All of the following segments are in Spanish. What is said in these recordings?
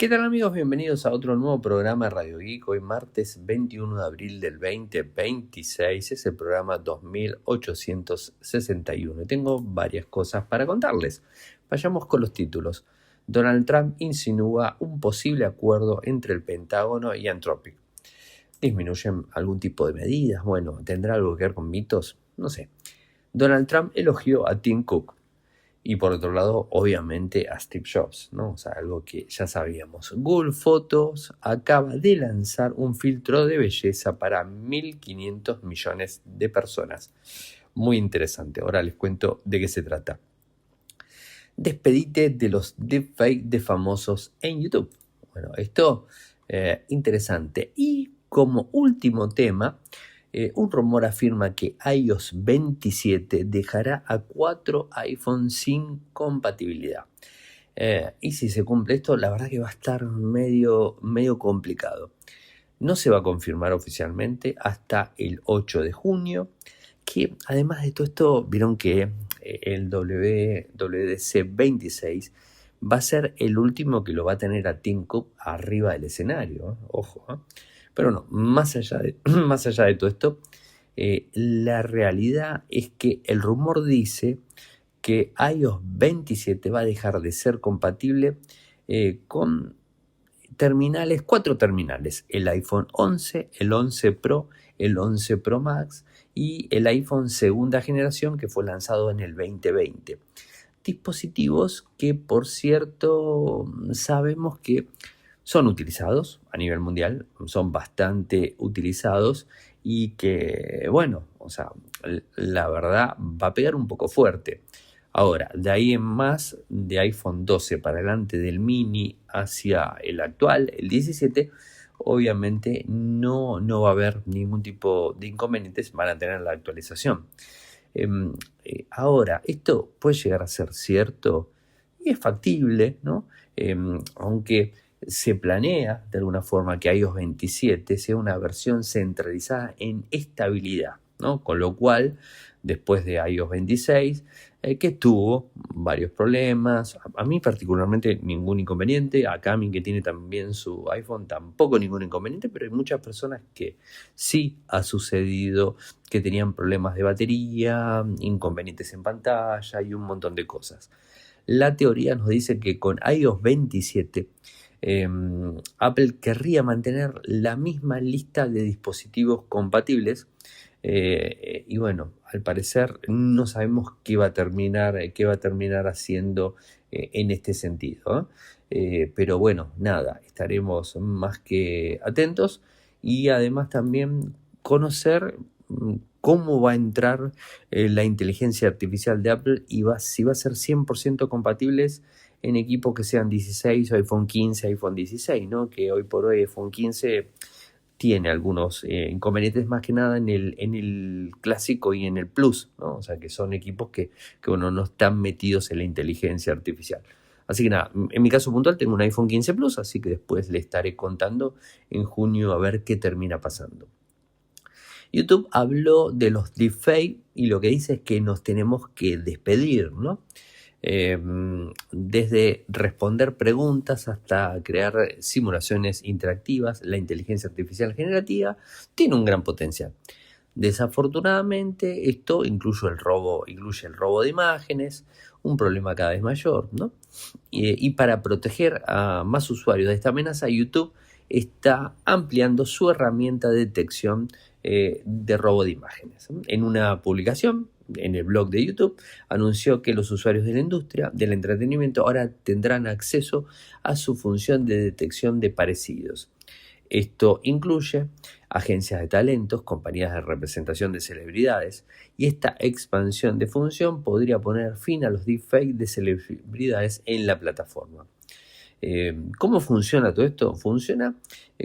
¿Qué tal amigos? Bienvenidos a otro nuevo programa de Radio Geek. Hoy martes 21 de abril del 2026 es el programa 2861 y tengo varias cosas para contarles. Vayamos con los títulos. Donald Trump insinúa un posible acuerdo entre el Pentágono y Anthropic. ¿Disminuyen algún tipo de medidas? Bueno, ¿tendrá algo que ver con mitos? No sé. Donald Trump elogió a Tim Cook. Y por otro lado, obviamente, a Steve Jobs, ¿no? O sea, algo que ya sabíamos. Google Photos acaba de lanzar un filtro de belleza para 1.500 millones de personas. Muy interesante. Ahora les cuento de qué se trata. Despedite de los deepfakes de famosos en YouTube. Bueno, esto interesante. Y como último tema, un rumor afirma que iOS 27 dejará a 4 iPhone sin compatibilidad. Y si se cumple esto, la verdad que va a estar medio complicado. No se va a confirmar oficialmente hasta el 8 de junio, que además de todo esto, vieron que el WWDC 26 va a ser el último que lo va a tener a Tim Cook arriba del escenario. Ojo, ¿eh? Pero no, más allá de todo esto, la realidad es que el rumor dice que iOS 27 va a dejar de ser compatible con cuatro terminales: el iPhone 11, el 11 Pro, el 11 Pro Max y el iPhone segunda generación que fue lanzado en el 2020. Dispositivos que, por cierto, sabemos que son utilizados a nivel mundial, son bastante utilizados y que, bueno, o sea, la verdad va a pegar un poco fuerte. Ahora, de ahí en más, de iPhone 12 para adelante, del mini hacia el actual, el 17, obviamente no va a haber ningún tipo de inconvenientes, van a tener la actualización. Ahora, esto puede llegar a ser cierto y es factible, ¿no? Aunque se planea de alguna forma que iOS 27 sea una versión centralizada en estabilidad, ¿no? Con lo cual, después de iOS 26, que tuvo varios problemas, a mí particularmente ningún inconveniente, a Cami que tiene también su iPhone tampoco ningún inconveniente, pero hay muchas personas que sí ha sucedido que tenían problemas de batería, inconvenientes en pantalla y un montón de cosas. La teoría nos dice que con iOS 27 Apple querría mantener la misma lista de dispositivos compatibles y bueno, al parecer no sabemos qué va a terminar haciendo en este sentido, pero bueno, nada, estaremos más que atentos y además también conocer cómo va a entrar la inteligencia artificial de Apple y si va a ser 100% compatibles en equipos que sean 16 o iPhone 15, iPhone 16, ¿no? Que hoy por hoy iPhone 15 tiene algunos inconvenientes más que nada en el clásico y en el Plus, ¿no? O sea, que son equipos que bueno, no están metidos en la inteligencia artificial. Así que nada, en mi caso puntual tengo un iPhone 15 Plus, así que después le estaré contando en junio a ver qué termina pasando. YouTube habló de los deepfakes y lo que dice es que nos tenemos que despedir, ¿no? Desde responder preguntas hasta crear simulaciones interactivas, la inteligencia artificial generativa tiene un gran potencial. Desafortunadamente, esto incluye el robo de imágenes, un problema cada vez mayor, ¿no? Y para proteger a más usuarios de esta amenaza, YouTube está ampliando su herramienta de detección de robo de imágenes. En una publicación en el blog de YouTube, anunció que los usuarios de la industria del entretenimiento ahora tendrán acceso a su función de detección de parecidos. Esto incluye agencias de talentos, compañías de representación de celebridades, y esta expansión de función podría poner fin a los deepfakes de celebridades en la plataforma. ¿Cómo funciona todo esto? Funciona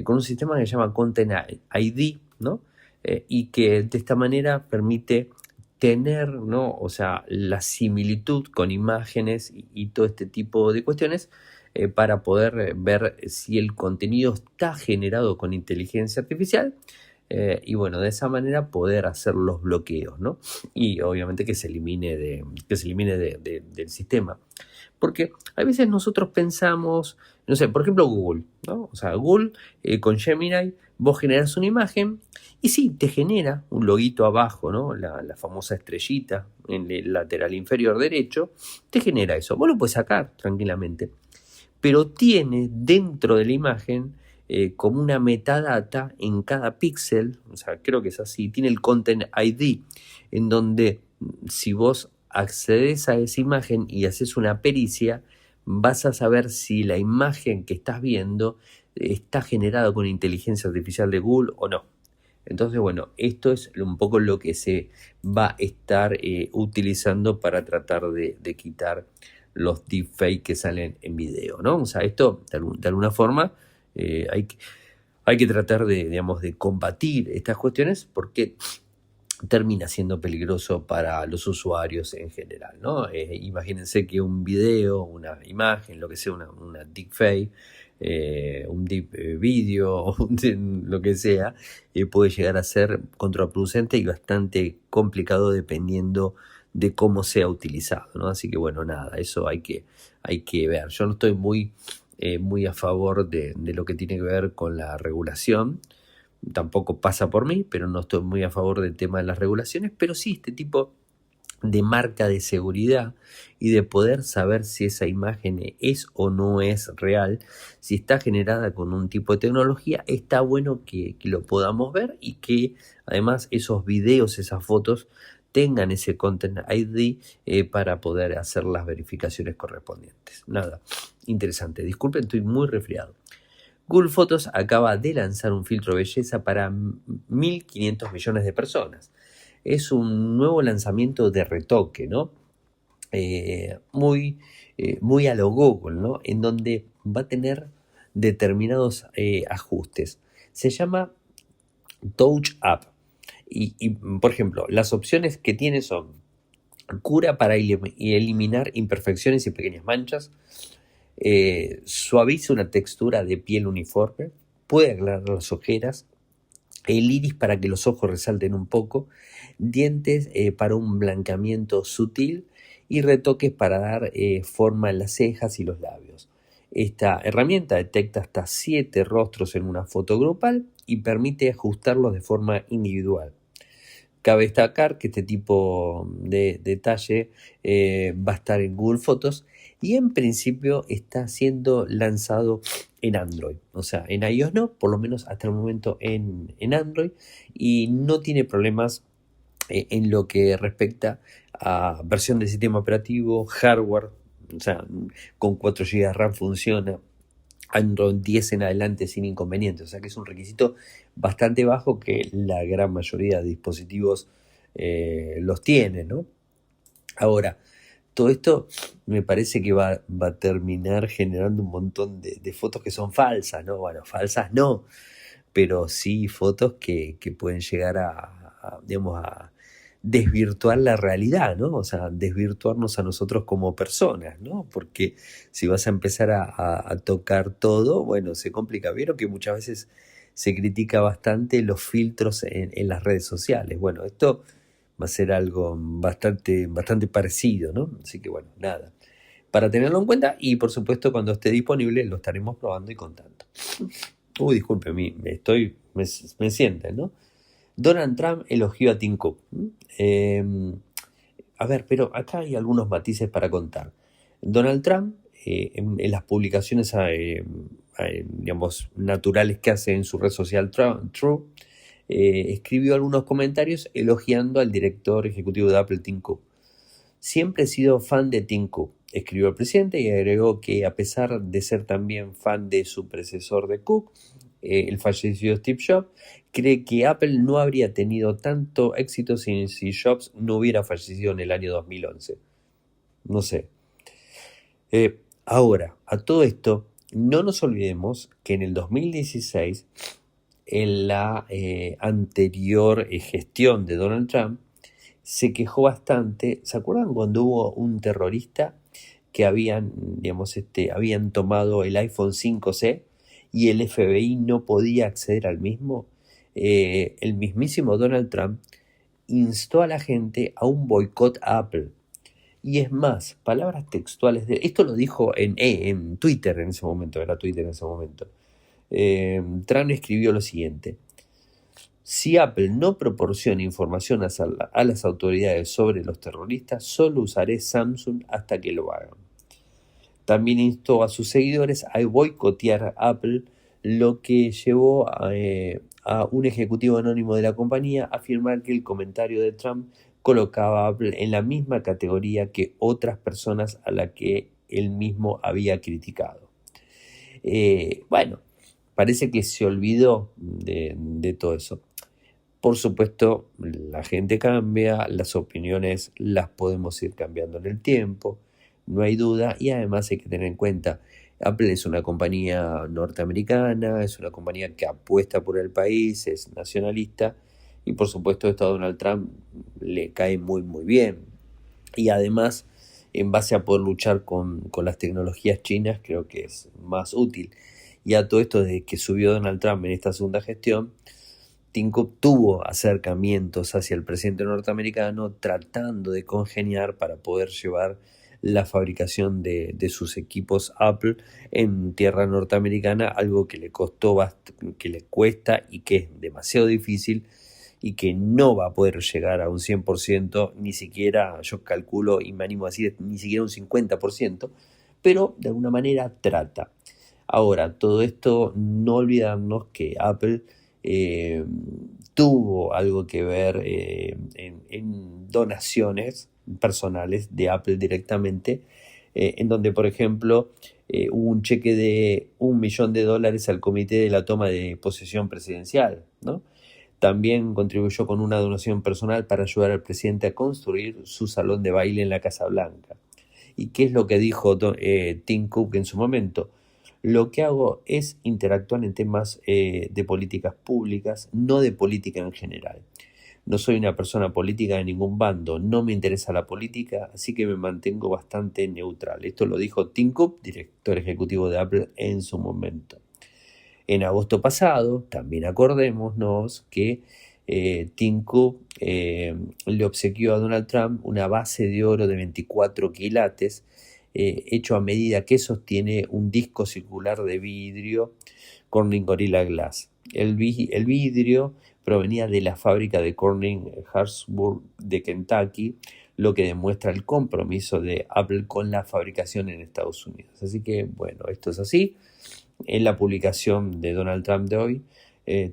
con un sistema que se llama Content ID, ¿no? Y que de esta manera permite tener, ¿no? O sea, la similitud con imágenes y todo este tipo de cuestiones para poder ver si el contenido está generado con inteligencia artificial y bueno, de esa manera poder hacer los bloqueos, ¿no? Y obviamente que se elimine del sistema. Porque a veces nosotros pensamos no sé, por ejemplo Google, ¿no? O sea, Google con Gemini, vos generas una imagen y sí, te genera un loguito abajo, ¿no? La famosa estrellita en el lateral inferior derecho, te genera eso. Vos lo puedes sacar tranquilamente, pero tiene dentro de la imagen como una metadata en cada píxel, o sea, creo que es así, tiene el Content ID, en donde si vos accedes a esa imagen y haces una pericia, vas a saber si la imagen que estás viendo está generada con inteligencia artificial de Google o no. Entonces, bueno, esto es un poco lo que se va a estar utilizando para tratar de quitar los deepfakes que salen en video, ¿no? O sea, esto de alguna forma hay que tratar digamos, de combatir estas cuestiones porque termina siendo peligroso para los usuarios en general, ¿no? Imagínense que un video, una imagen, lo que sea, una deepfake, un deep video, lo que sea, puede llegar a ser contraproducente y bastante complicado dependiendo de cómo sea utilizado, ¿no? Así que bueno, nada, eso hay que ver. Yo no estoy muy a favor de lo que tiene que ver con la regulación. Tampoco pasa por mí, pero no estoy muy a favor del tema de las regulaciones, pero sí este tipo de marca de seguridad y de poder saber si esa imagen es o no es real, si está generada con un tipo de tecnología, está bueno que lo podamos ver y que además esos videos, esas fotos tengan ese Content ID para poder hacer las verificaciones correspondientes. Nada, interesante. Disculpen, estoy muy resfriado. Google Fotos acaba de lanzar un filtro de belleza para 1.500 millones de personas. Es un nuevo lanzamiento de retoque, ¿no? Muy a lo Google, ¿no? En donde va a tener determinados ajustes. Se llama Touch Up. Y, por ejemplo, las opciones que tiene son cura para eliminar imperfecciones y pequeñas manchas, suaviza una textura de piel uniforme, puede aclarar las ojeras, el iris para que los ojos resalten un poco, dientes para un blanqueamiento sutil y retoques para dar forma en las cejas y los labios. Esta herramienta detecta hasta 7 rostros en una foto grupal y permite ajustarlos de forma individual. Cabe destacar que este tipo de detalle va a estar en Google Fotos y en principio está siendo lanzado en Android. O sea, en iOS no, por lo menos hasta el momento en Android, y no tiene problemas en lo que respecta a versión de sistema operativo, hardware, o sea, con 4 GB de RAM funciona. Android 10 en adelante sin inconveniente, o sea que es un requisito bastante bajo que la gran mayoría de dispositivos los tiene, ¿no? Ahora, todo esto me parece que va a terminar generando un montón de fotos que son falsas, ¿no? Bueno, falsas no, pero sí fotos que pueden llegar digamos, a desvirtuar la realidad, ¿no? O sea, desvirtuarnos a nosotros como personas, ¿no? Porque si vas a empezar a tocar todo, bueno, se complica. Vieron que muchas veces se critica bastante los filtros en las redes sociales. Bueno, esto va a ser algo bastante parecido, ¿no? Así que bueno, nada. Para tenerlo en cuenta y por supuesto cuando esté disponible lo estaremos probando y contando. Disculpe, me sienten, ¿no? Donald Trump elogió a Tim Cook. A ver, pero acá hay algunos matices para contar. Donald Trump, en las publicaciones digamos, naturales que hace en su red social True, escribió algunos comentarios elogiando al director ejecutivo de Apple, Tim Cook. Siempre he sido fan de Tim Cook, escribió el presidente y agregó que a pesar de ser también fan de su predecesor de Cook, el fallecido Steve Jobs, cree que Apple no habría tenido tanto éxito si Jobs no hubiera fallecido en el año 2011. No sé. Ahora, a todo esto, no nos olvidemos que en el 2016, en la anterior gestión de Donald Trump, se quejó bastante. ¿Se acuerdan cuando hubo un terrorista que habían tomado el iPhone 5C y el FBI no podía acceder al mismo? El mismísimo Donald Trump instó a la gente a un boicot a Apple. Y es más, palabras textuales de... Esto lo dijo en Twitter en ese momento, era Twitter en ese momento. Trump escribió lo siguiente: si Apple no proporciona información a las autoridades sobre los terroristas, solo usaré Samsung hasta que lo hagan. También instó a sus seguidores a boicotear a Apple, lo que llevó a un ejecutivo anónimo de la compañía a afirmar que el comentario de Trump colocaba a Apple en la misma categoría que otras personas a las que él mismo había criticado. Bueno, parece que se olvidó de todo eso. Por supuesto, la gente cambia, las opiniones las podemos ir cambiando en el tiempo, no hay duda, y además hay que tener en cuenta, Apple es una compañía norteamericana, es una compañía que apuesta por el país, es nacionalista, y por supuesto esto a Donald Trump le cae muy muy bien. Y además, en base a poder luchar con las tecnologías chinas, creo que es más útil. Y a todo esto, desde que subió Donald Trump en esta segunda gestión, Tim Cook tuvo acercamientos hacia el presidente norteamericano tratando de congeniar para poder llevar la fabricación de sus equipos Apple en tierra norteamericana, algo que le costó, que le cuesta y que es demasiado difícil y que no va a poder llegar a un 100%, ni siquiera, yo calculo y me animo a decir, ni siquiera un 50%, pero de alguna manera trata. Ahora, todo esto, no olvidarnos que Apple tuvo algo que ver en donaciones personales de Apple directamente, en donde, por ejemplo, hubo un cheque de $1 millón al comité de la toma de posesión presidencial, ¿no? También contribuyó con una donación personal para ayudar al presidente a construir su salón de baile en la Casa Blanca. ¿Y qué es lo que dijo Tim Cook en su momento? Lo que hago es interactuar en temas de políticas públicas, no de política en general. No soy una persona política de ningún bando, no me interesa la política, así que me mantengo bastante neutral. Esto lo dijo Tim Cook, director ejecutivo de Apple, en su momento. En agosto pasado, también acordémonos que Tim Cook le obsequió a Donald Trump una base de oro de 24 quilates, hecho a medida, que sostiene un disco circular de vidrio Corning Gorilla Glass. El vidrio provenía de la fábrica de Corning Harrisburg de Kentucky, lo que demuestra el compromiso de Apple con la fabricación en Estados Unidos. Así que, bueno, esto es así. En la publicación de Donald Trump de hoy,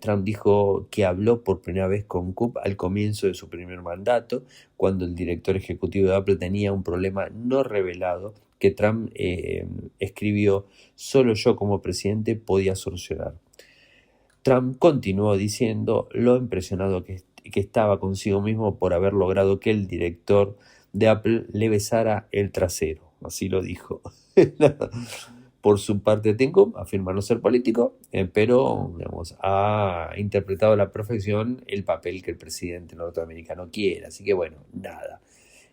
Trump dijo que habló por primera vez con Cook al comienzo de su primer mandato, cuando el director ejecutivo de Apple tenía un problema no revelado que Trump escribió: solo yo como presidente podía solucionar. Trump continuó diciendo lo impresionado que estaba consigo mismo por haber logrado que el director de Apple le besara el trasero. Así lo dijo. Por su parte, Tim Cook afirma no ser político, pero digamos, ha interpretado a la perfección el papel que el presidente norteamericano quiere. Así que bueno, nada.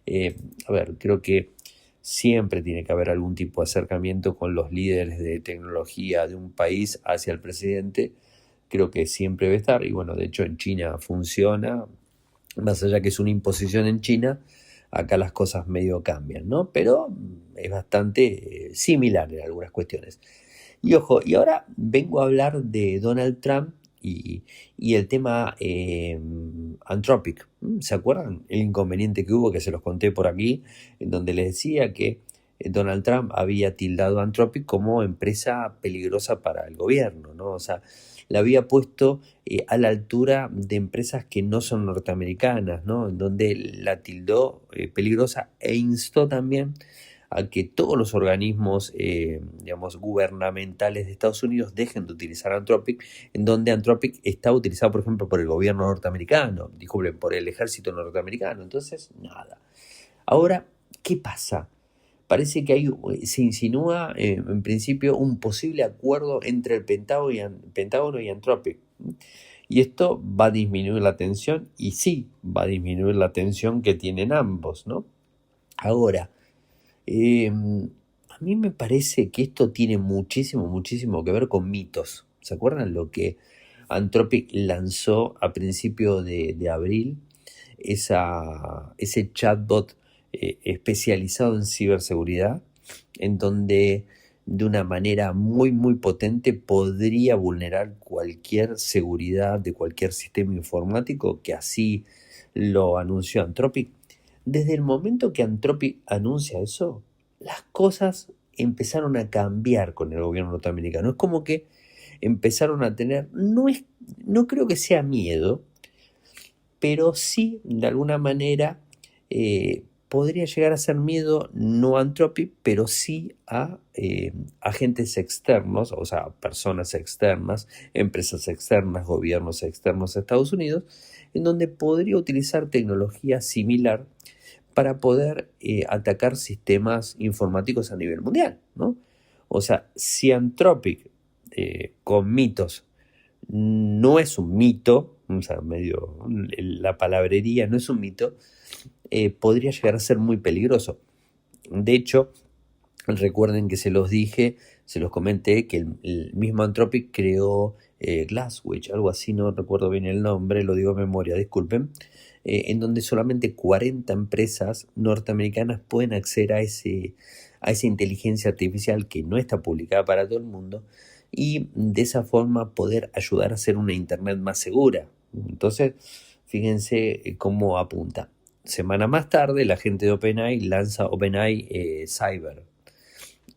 A ver, creo que siempre tiene que haber algún tipo de acercamiento con los líderes de tecnología de un país hacia el presidente. Creo que siempre debe estar, y bueno, de hecho en China funciona, más allá que es una imposición en China, acá las cosas medio cambian, ¿no? Pero es bastante similar en algunas cuestiones. Y ojo, y ahora vengo a hablar de Donald Trump y el tema Anthropic. ¿Se acuerdan? El inconveniente que hubo, que se los conté por aquí, en donde les decía que Donald Trump había tildado a Anthropic como empresa peligrosa para el gobierno, ¿no? O sea, la había puesto a la altura de empresas que no son norteamericanas, ¿no? En donde la tildó peligrosa, e instó también a que todos los organismos, digamos, gubernamentales de Estados Unidos dejen de utilizar Anthropic, en donde Anthropic está utilizado, por ejemplo, por el gobierno norteamericano, disculpen, por el ejército norteamericano. Entonces, nada. Ahora, ¿qué pasa? Parece que se insinúa en principio un posible acuerdo entre el Pentágono y Anthropic. Y esto va a disminuir la tensión, y sí, va a disminuir la tensión que tienen ambos, ¿no? Ahora, a mí me parece que esto tiene muchísimo, muchísimo que ver con mitos. ¿Se acuerdan lo que Anthropic lanzó a principio de abril? Ese chatbot especializado en ciberseguridad, en donde de una manera muy muy potente podría vulnerar cualquier seguridad de cualquier sistema informático, que así lo anunció Anthropic. Desde el momento que Anthropic anuncia eso, las cosas empezaron a cambiar con el gobierno norteamericano. Es como que empezaron a tener, no creo que sea miedo, pero sí, de alguna manera, podría llegar a ser miedo no a Anthropic, pero sí a agentes externos, o sea, personas externas, empresas externas, gobiernos externos a Estados Unidos, en donde podría utilizar tecnología similar para poder atacar sistemas informáticos a nivel mundial, ¿no? O sea, si Anthropic con mitos no es un mito, o sea, medio la palabrería no es un mito, podría llegar a ser muy peligroso. De hecho, recuerden que se los comenté, que el mismo Anthropic creó Glasswitch, algo así, no recuerdo bien el nombre, lo digo de memoria, disculpen, en donde solamente 40 empresas norteamericanas pueden acceder a esa inteligencia artificial que no está publicada para todo el mundo, y de esa forma poder ayudar a hacer una internet más segura. Entonces, fíjense cómo apunta. Semana más tarde, la gente de OpenAI lanza OpenAI Cyber.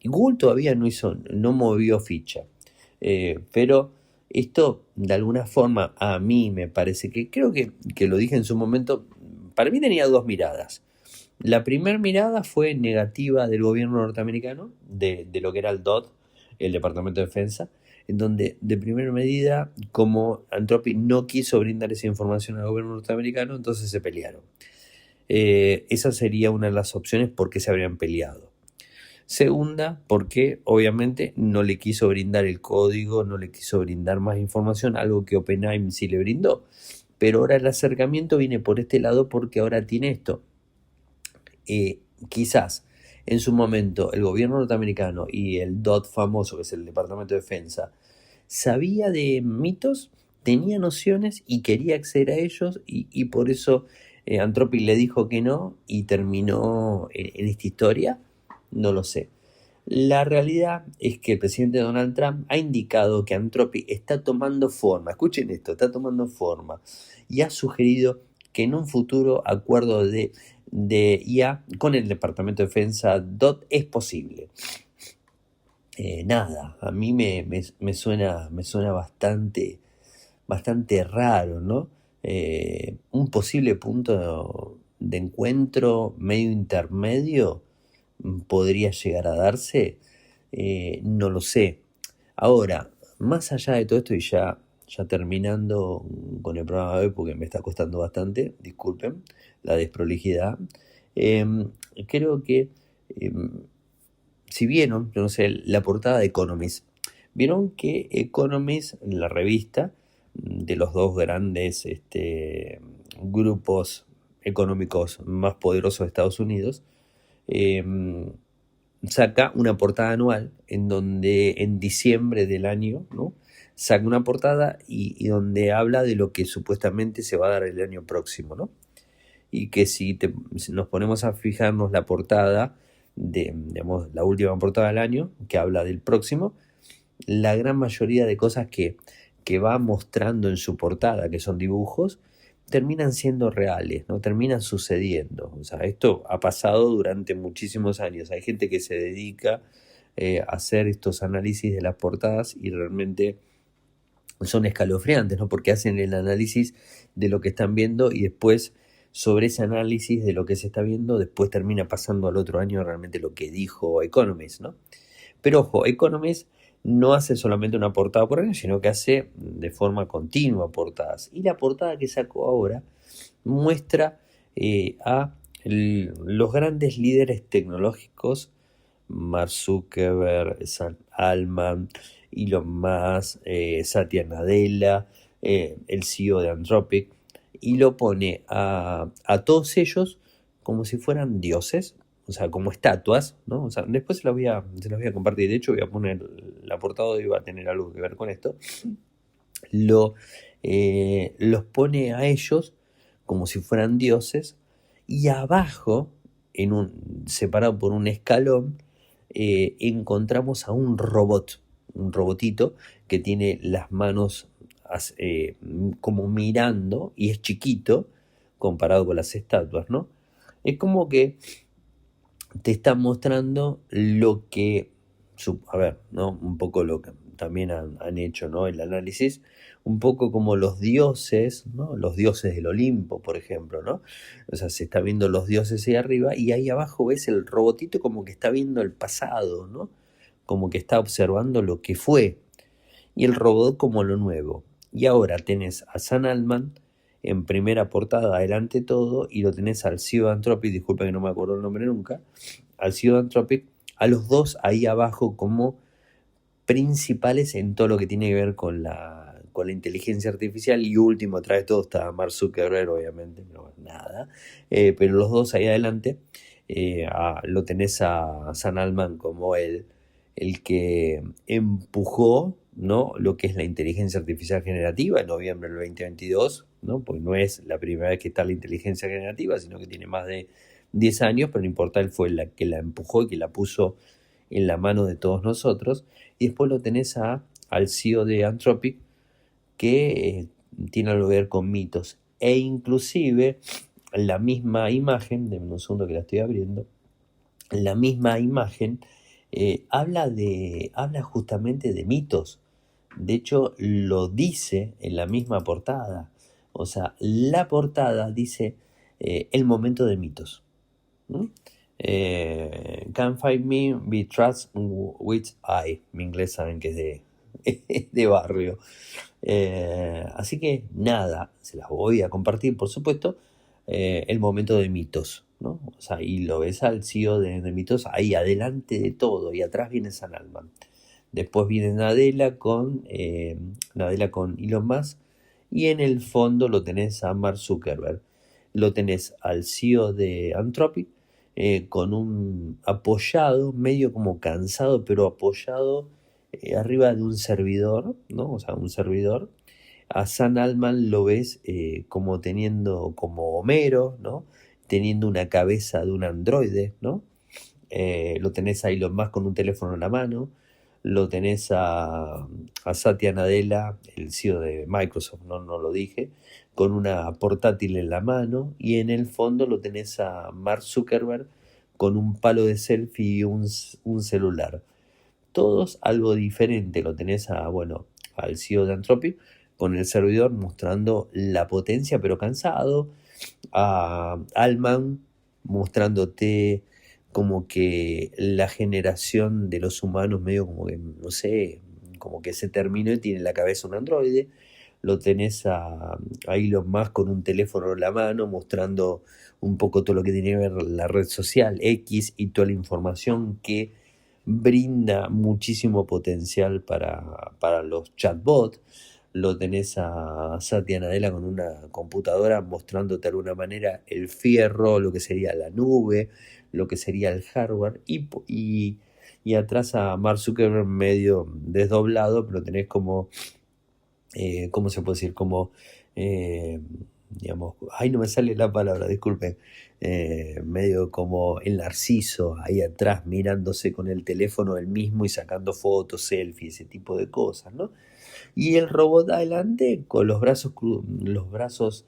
Google todavía no movió ficha, pero esto de alguna forma a mí me parece que, creo que lo dije en su momento, para mí tenía dos miradas. La primera mirada fue negativa del gobierno norteamericano, de lo que era el DOD, el Departamento de Defensa, en donde de primera medida, como Anthropic no quiso brindar esa información al gobierno norteamericano, entonces se pelearon. Esa sería una de las opciones por qué se habrían peleado. Segunda, porque obviamente no le quiso brindar el código, no le quiso brindar más información, algo que OpenAI sí le brindó. Pero ahora el acercamiento viene por este lado porque ahora tiene esto. Quizás en su momento el gobierno norteamericano y el DOD famoso, que es el Departamento de Defensa, sabía de mitos, tenía nociones y quería acceder a ellos, y por eso Anthropic le dijo que no y terminó en esta historia. No lo sé. La realidad es que el presidente Donald Trump ha indicado que Anthropic está tomando forma, escuchen esto, está tomando forma, y ha sugerido que en un futuro acuerdo de IA con el Departamento de Defensa DOT es posible. Nada, a mí me suena bastante raro, ¿no? Un posible punto de encuentro medio intermedio podría llegar a darse, no lo sé. Ahora, más allá de todo esto, y ya terminando con el programa de hoy, porque me está costando bastante, disculpen la desprolijidad, creo que si vieron, no sé, la portada de Economist, vieron que Economist, la revista de los dos grandes grupos económicos más poderosos de Estados Unidos, saca una portada anual en donde en diciembre del año, ¿no?, saca una portada y donde habla de lo que supuestamente se va a dar el año próximo, ¿no? Y que si nos ponemos a fijarnos la portada, digamos, la última portada del año, que habla del próximo, la gran mayoría de cosas que va mostrando en su portada, que son dibujos, terminan siendo reales, ¿no? Terminan sucediendo. O sea, esto ha pasado durante muchísimos años. Hay gente que se dedica a hacer estos análisis de las portadas y realmente son escalofriantes, ¿no? Porque hacen el análisis de lo que están viendo y después, sobre ese análisis de lo que se está viendo, después termina pasando al otro año realmente lo que dijo Economist, ¿no? Pero ojo, Economist no hace solamente una portada por año, sino que hace de forma continua portadas. Y la portada que sacó ahora muestra a los grandes líderes tecnológicos, Mark Zuckerberg, Sam Altman, Elon Musk, Satya Nadella, el CEO de Anthropic, y lo pone a todos ellos como si fueran dioses, o sea, como estatuas, ¿no? O sea, después se las voy a compartir. De hecho, voy a poner la portada y va a tener algo que ver con esto. Los pone a ellos como si fueran dioses, y abajo separado por un escalón, encontramos a un robotito que tiene las manos como mirando y es chiquito comparado con las estatuas, ¿no? Es como que te está mostrando lo que, a ver, ¿no? Un poco lo que también han hecho, ¿no? El análisis, un poco como los dioses, ¿no? Los dioses del Olimpo, por ejemplo, ¿no? O sea, se está viendo los dioses ahí arriba y ahí abajo ves el robotito como que está viendo el pasado, ¿no? Como que está observando lo que fue y el robot como lo nuevo. Y ahora tenés a Sam Altman en primera portada, adelante todo, y lo tenés al CEO de Anthropic, disculpa que no me acuerdo el nombre nunca, al CEO de Anthropic, a los dos ahí abajo como principales en todo lo que tiene que ver con la inteligencia artificial. Y último, atrás de todo está Mark Zuckerberg, obviamente, no nada, pero los dos ahí adelante, lo tenés a Sam Altman como el que empujó, ¿no? Lo que es la inteligencia artificial generativa en noviembre del 2022, ¿no? Pues no es la primera vez que está la inteligencia generativa, sino que tiene más de 10 años, pero no importa, él fue la que la empujó y que la puso en la mano de todos nosotros. Y después lo tenés al CEO de Anthropic, que tiene algo que ver con mitos. E inclusive la misma imagen, denme un segundo que la estoy abriendo, la misma imagen habla justamente de mitos. De hecho, lo dice en la misma portada. O sea, la portada dice el momento de mitos. ¿Mm? Can't find me, be trust which I. Mi inglés saben que es de barrio. Así que nada, se las voy a compartir, por supuesto, el momento de mitos, ¿no? O sea, y lo ves al CEO de mitos ahí adelante de todo, y atrás viene Sam Altman. Después viene Nadella con Elon Musk, y en el fondo lo tenés a Mark Zuckerberg. Lo tenés al CEO de Anthropic, con un apoyado, medio como cansado, pero apoyado arriba de un servidor, ¿no? O sea, un servidor. A Sam Altman lo ves como teniendo, como Homero, ¿no? Teniendo una cabeza de un androide, ¿no? Lo tenés a Elon Musk con un teléfono en la mano. Lo tenés a Satya Nadella, el CEO de Microsoft, no lo dije, con una portátil en la mano. Y en el fondo lo tenés a Mark Zuckerberg con un palo de selfie y un celular. Todos algo diferente. Lo tenés al CEO de Anthropic con el servidor mostrando la potencia pero cansado. A Altman mostrándote como que la generación de los humanos medio como que, no sé, como que se terminó y tiene en la cabeza un androide. Lo tenés a Elon Musk con un teléfono en la mano mostrando un poco todo lo que tiene que ver la red social X y toda la información que brinda muchísimo potencial para los chatbots. Lo tenés a Satya Nadella con una computadora mostrándote de alguna manera el fierro, lo que sería la nube, lo que sería el hardware, y atrás a Mark Zuckerberg medio desdoblado, pero tenés como, ¿cómo se puede decir? Como, digamos, ay, no me sale la palabra, disculpe, medio como el Narciso ahí atrás mirándose con el teléfono él mismo y sacando fotos, selfies, ese tipo de cosas, ¿no? Y el robot adelante con los brazos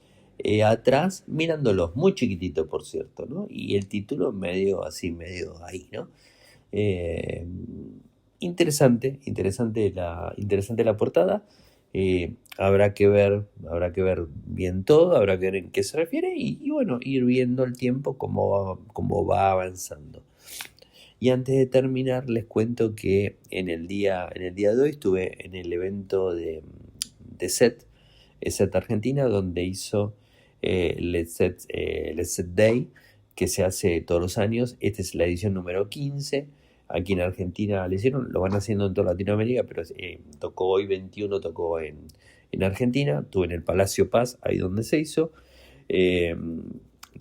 atrás, mirándolos, muy chiquitito por cierto, ¿no? Y el título medio así, medio ahí, ¿no? Eh, interesante la portada. Habrá que ver bien todo, habrá que ver en qué se refiere y bueno, ir viendo el tiempo cómo va avanzando. Y antes de terminar, les cuento que en el día de hoy estuve en el evento de SET Argentina, donde hizo Let's Set Day, que se hace todos los años. Esta es la edición número 15. Aquí en Argentina le hicieron, lo van haciendo en toda Latinoamérica, pero tocó hoy 21, tocó en Argentina. Estuve en el Palacio Paz, ahí donde se hizo.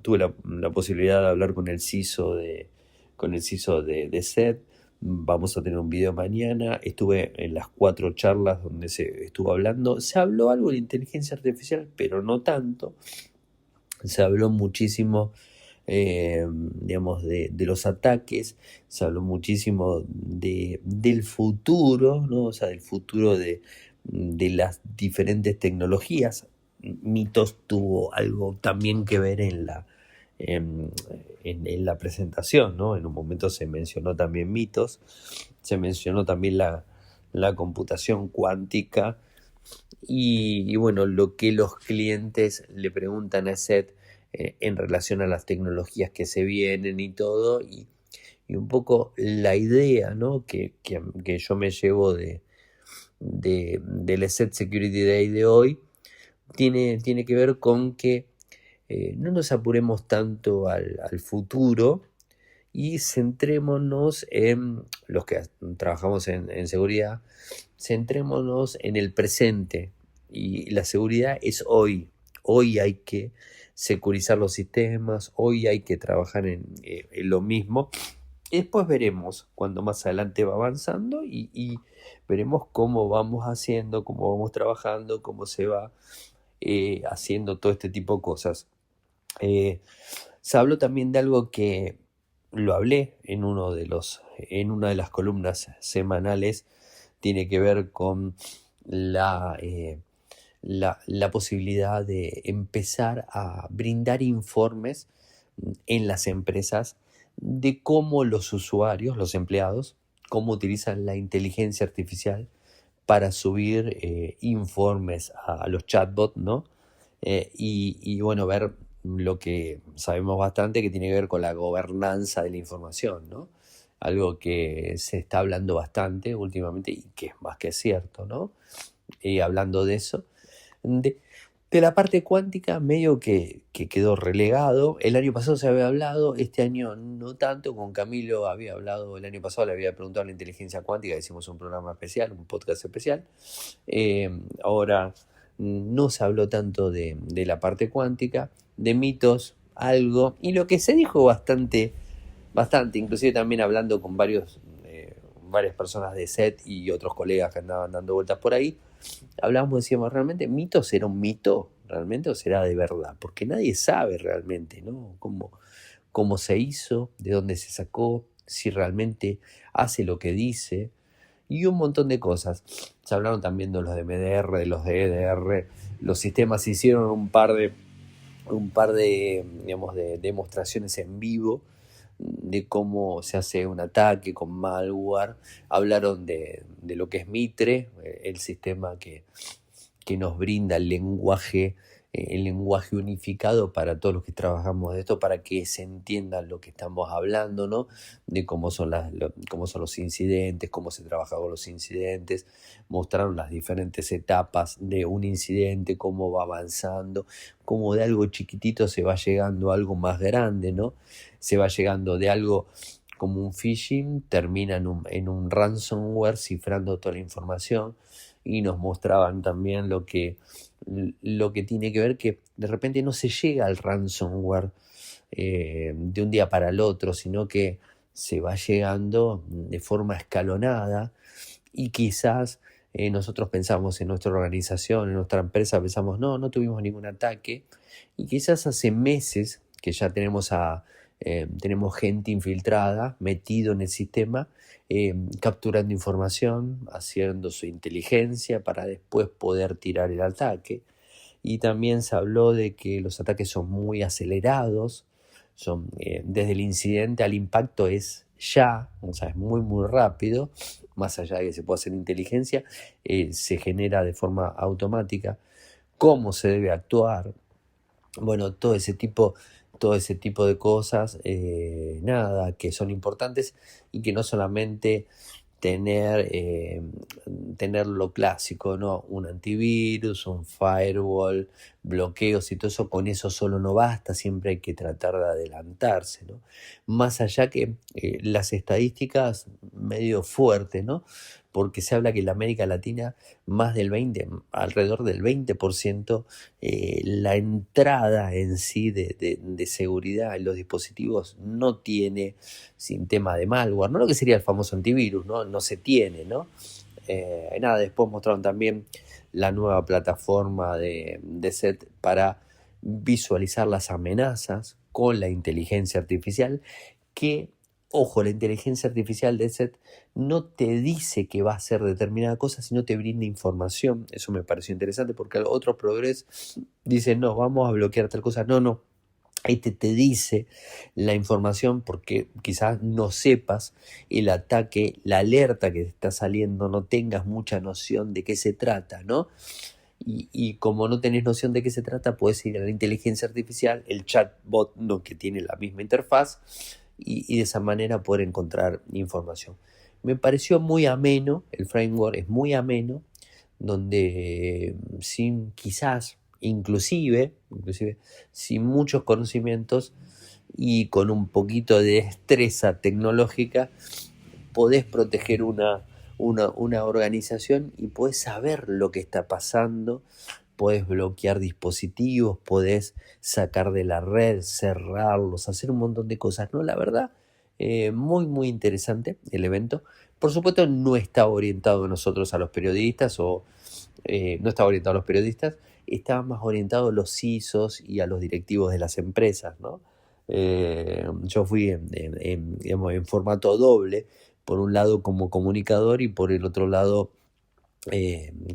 Tuve la posibilidad de hablar con el CISO de SET. Vamos a tener un video mañana. Estuve en las 4 charlas donde se estuvo hablando. Se habló algo de inteligencia artificial, pero no tanto. Se habló muchísimo digamos, de los ataques. Se habló muchísimo del futuro, ¿no? O sea, del futuro de las diferentes tecnologías. Mitos tuvo algo también que ver en, en la presentación, ¿no? En un momento se mencionó también mitos, se mencionó también la computación cuántica y bueno, lo que los clientes le preguntan a Seth en relación a las tecnologías que se vienen y todo, y un poco la idea, ¿no? que yo me llevo del Seth Security Day de hoy, tiene que ver con que no nos apuremos tanto al futuro y centrémonos en los que trabajamos en seguridad, centrémonos en el presente. Y la seguridad es hoy. Hoy hay que securizar los sistemas, hoy hay que trabajar en lo mismo. Y después veremos cuando más adelante va avanzando y veremos cómo vamos haciendo, cómo vamos trabajando, cómo se va haciendo todo este tipo de cosas. Se habló también de algo que lo hablé en en una de las columnas semanales, tiene que ver con la posibilidad de empezar a brindar informes en las empresas de cómo los usuarios, los empleados, cómo utilizan la inteligencia artificial para subir informes a los chatbots, ¿no? Y bueno, ver lo que sabemos bastante que tiene que ver con la gobernanza de la información, ¿no? Algo que se está hablando bastante últimamente y que es más que cierto, ¿no? Hablando de eso, de, de la parte cuántica medio que quedó relegado. El año pasado se había hablado, este año no tanto. Con Camilo había hablado el año pasado, le había preguntado a la inteligencia cuántica, hicimos un programa especial, un podcast especial. Ahora no se habló tanto de la parte cuántica, de mitos, algo, y lo que se dijo bastante, inclusive también hablando con varias personas de SET y otros colegas que andaban dando vueltas por ahí, hablábamos, decíamos, ¿realmente mito será un mito? ¿Realmente o será de verdad? Porque nadie sabe realmente, ¿no? Cómo se hizo, de dónde se sacó, si realmente hace lo que dice, y un montón de cosas. Se hablaron también de los de MDR, de los de EDR, los sistemas hicieron un par de, digamos, de demostraciones en vivo de cómo se hace un ataque con malware. Hablaron de lo que es Mitre, el sistema que nos brinda el lenguaje unificado para todos los que trabajamos de esto, para que se entienda lo que estamos hablando, ¿no? De cómo son cómo son los incidentes, cómo se trabaja con los incidentes. Mostraron las diferentes etapas de un incidente, cómo va avanzando, cómo de algo chiquitito se va llegando a algo más grande, ¿no? Se va llegando de algo como un phishing, termina en un ransomware cifrando toda la información, y nos mostraban también lo que tiene que ver que de repente no se llega al ransomware de un día para el otro, sino que se va llegando de forma escalonada, y quizás nosotros pensamos en nuestra organización, en nuestra empresa, pensamos, no tuvimos ningún ataque, y quizás hace meses que ya tenemos gente infiltrada, metido en el sistema, capturando información, haciendo su inteligencia para después poder tirar el ataque. Y también se habló de que los ataques son muy acelerados, desde el incidente al impacto es ya, o sea, es muy rápido. Más allá de que se pueda hacer inteligencia, se genera de forma automática cómo se debe actuar. Bueno, todo ese tipo de cosas, nada, que son importantes, y que no solamente tener lo clásico, ¿no? Un antivirus, un firewall, bloqueos y todo eso, con eso solo no basta, siempre hay que tratar de adelantarse, ¿no? Más allá que las estadísticas medio fuertes, ¿no? Porque se habla que en la América Latina alrededor del 20%, la entrada en sí de seguridad en los dispositivos no tiene, sin tema de malware, no lo que sería el famoso antivirus, no se tiene, ¿no? Nada, después mostraron también la nueva plataforma de SET para visualizar las amenazas, con la inteligencia artificial que, ojo, la inteligencia artificial de SET no te dice que va a hacer determinada cosa, sino te brinda información. Eso me pareció interesante porque otros proveedores dicen, no, vamos a bloquear tal cosa. No, no. Ahí te dice la información porque quizás no sepas el ataque, la alerta que te está saliendo, no tengas mucha noción de qué se trata, ¿no? Y como no tenés noción de qué se trata, puedes ir a la inteligencia artificial, el chatbot, ¿no?, que tiene la misma interfaz, y de esa manera poder encontrar información. Me pareció muy ameno, el framework es muy ameno, donde sin quizás, inclusive sin muchos conocimientos y con un poquito de destreza tecnológica, podés proteger una organización y podés saber lo que está pasando, podés bloquear dispositivos, podés sacar de la red, cerrarlos, hacer un montón de cosas, ¿no? La verdad, muy, muy interesante el evento. Por supuesto, no está orientado a nosotros, a los periodistas, no estaba orientado a los periodistas, estaba más orientado a los CISOs y a los directivos de las empresas, ¿no? Yo fui digamos, en formato doble, por un lado como comunicador y por el otro lado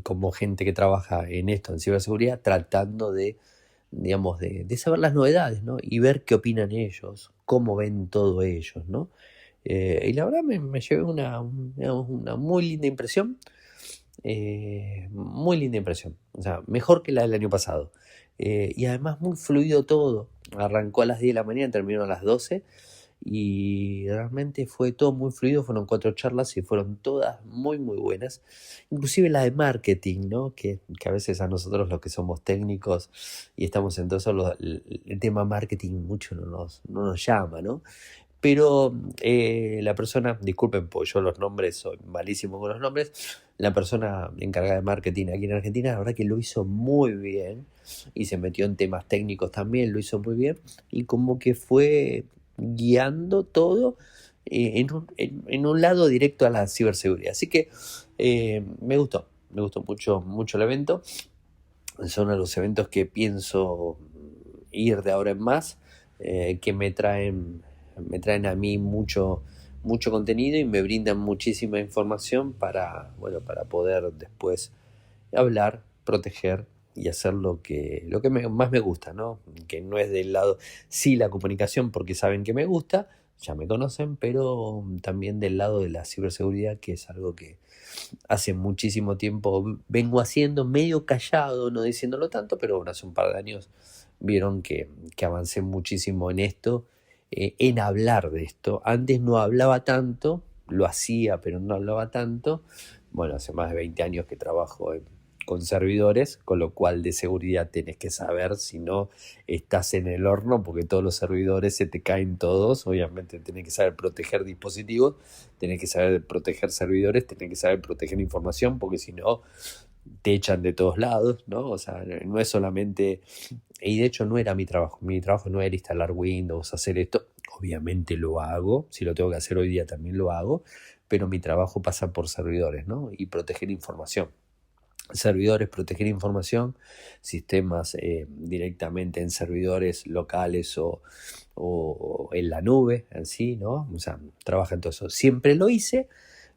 como gente que trabaja en esto, en ciberseguridad, tratando digamos, de saber las novedades, ¿no? Y ver qué opinan ellos, cómo ven todo ellos, ¿no? Y la verdad me llevé digamos, una muy linda impresión. Muy linda impresión, o sea, mejor que la del año pasado. Y además muy fluido todo. Arrancó a las 10 de la mañana, terminó a las 12 y realmente fue todo muy fluido. Fueron 4 charlas y fueron todas muy, muy buenas. Inclusive la de marketing, ¿no? Que a veces a nosotros los que somos técnicos y estamos en todo eso, el tema marketing mucho no nos llama, ¿no? Pero la persona, disculpen, porque yo los nombres, soy malísimo con los nombres, la persona encargada de marketing aquí en Argentina, la verdad que lo hizo muy bien y se metió en temas técnicos también, lo hizo muy bien y como que fue guiando todo en un lado directo a la ciberseguridad. Así que me gustó mucho, mucho el evento. Son uno de los eventos que pienso ir de ahora en más, que me traen a mí mucho contenido y me brindan muchísima información para poder después hablar, proteger y hacer lo que más me gusta, ¿no? Que no es del lado, sí, la comunicación, porque saben que me gusta, ya me conocen, pero también del lado de la ciberseguridad, que es algo que hace muchísimo tiempo vengo haciendo, medio callado, no diciéndolo tanto, pero bueno, hace un par de años vieron que avancé muchísimo en esto, en hablar de esto. Antes no hablaba tanto, lo hacía, pero no hablaba tanto. Bueno, hace más de 20 años que trabajo con servidores, con lo cual de seguridad tenés que saber, si no estás en el horno, porque todos los servidores se te caen todos. Obviamente tenés que saber proteger dispositivos, tenés que saber proteger servidores, tenés que saber proteger información, porque si no te echan de todos lados, ¿no? O sea, no es solamente... Y de hecho no era mi trabajo no era instalar Windows, hacer esto. Obviamente lo hago, si lo tengo que hacer hoy día también lo hago, pero mi trabajo pasa por servidores, ¿no? Y proteger información. Servidores, proteger información, sistemas directamente en servidores locales o en la nube, en sí, ¿no? O sea, trabaja en todo eso. Siempre lo hice,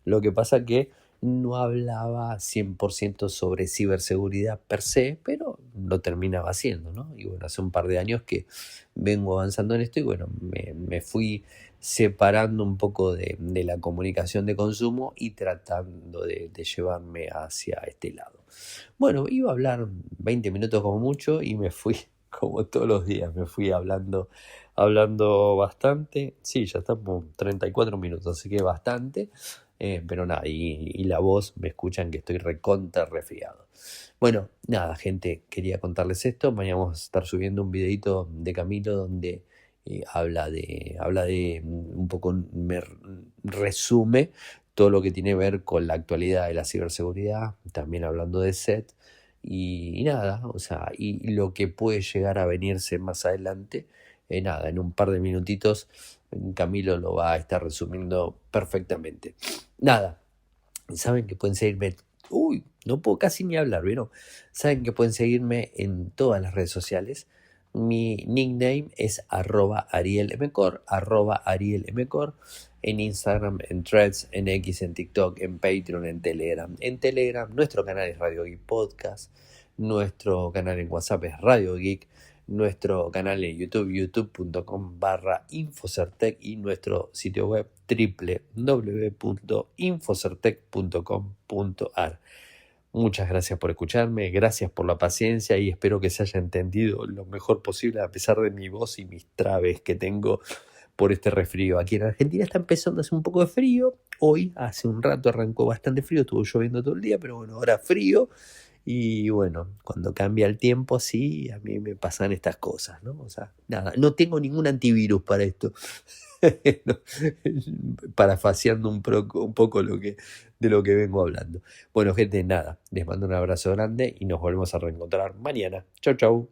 lo que pasa que no hablaba 100% sobre ciberseguridad per se, pero lo terminaba haciendo, ¿no? Y bueno, hace un par de años que vengo avanzando en esto y bueno, me fui separando un poco de la comunicación de consumo y tratando de llevarme hacia este lado. Bueno, iba a hablar 20 minutos como mucho y me fui, como todos los días, me fui hablando bastante. Sí, ya estamos 34 minutos, así que bastante. Pero nada, y la voz, me escuchan que estoy recontra resfriado. Bueno, nada, gente, quería contarles esto. Mañana vamos a estar subiendo un videito de Camilo donde habla de un poco, me resume todo lo que tiene que ver con la actualidad de la ciberseguridad, también hablando de SET y nada, o sea, y lo que puede llegar a venirse más adelante. Nada, en un par de minutitos Camilo lo va a estar resumiendo perfectamente. Nada, saben que pueden seguirme. Uy, no puedo casi ni hablar, ¿vieron? Saben que pueden seguirme en todas las redes sociales. Mi nickname es @arielmcor, @arielmcor, en Instagram, en Threads, en X, en TikTok, en Patreon, en Telegram. En Telegram, nuestro canal es Radio Geek Podcast, nuestro canal en WhatsApp es Radio Geek, nuestro canal en YouTube, youtube.com/Infocertec, y nuestro sitio web www.infocertec.com.ar. Muchas gracias por escucharme, gracias por la paciencia y espero que se haya entendido lo mejor posible a pesar de mi voz y mis trabes que tengo por este resfrío. Aquí en Argentina está empezando a hacer un poco de frío. Hoy, hace un rato, arrancó bastante frío, estuvo lloviendo todo el día, pero bueno, ahora frío. Y bueno, cuando cambia el tiempo, sí, a mí me pasan estas cosas, ¿no? O sea, nada, no tengo ningún antivirus para esto. No, parafaseando un poco de lo que vengo hablando. Bueno, gente, nada, les mando un abrazo grande y nos volvemos a reencontrar mañana. Chau, chau.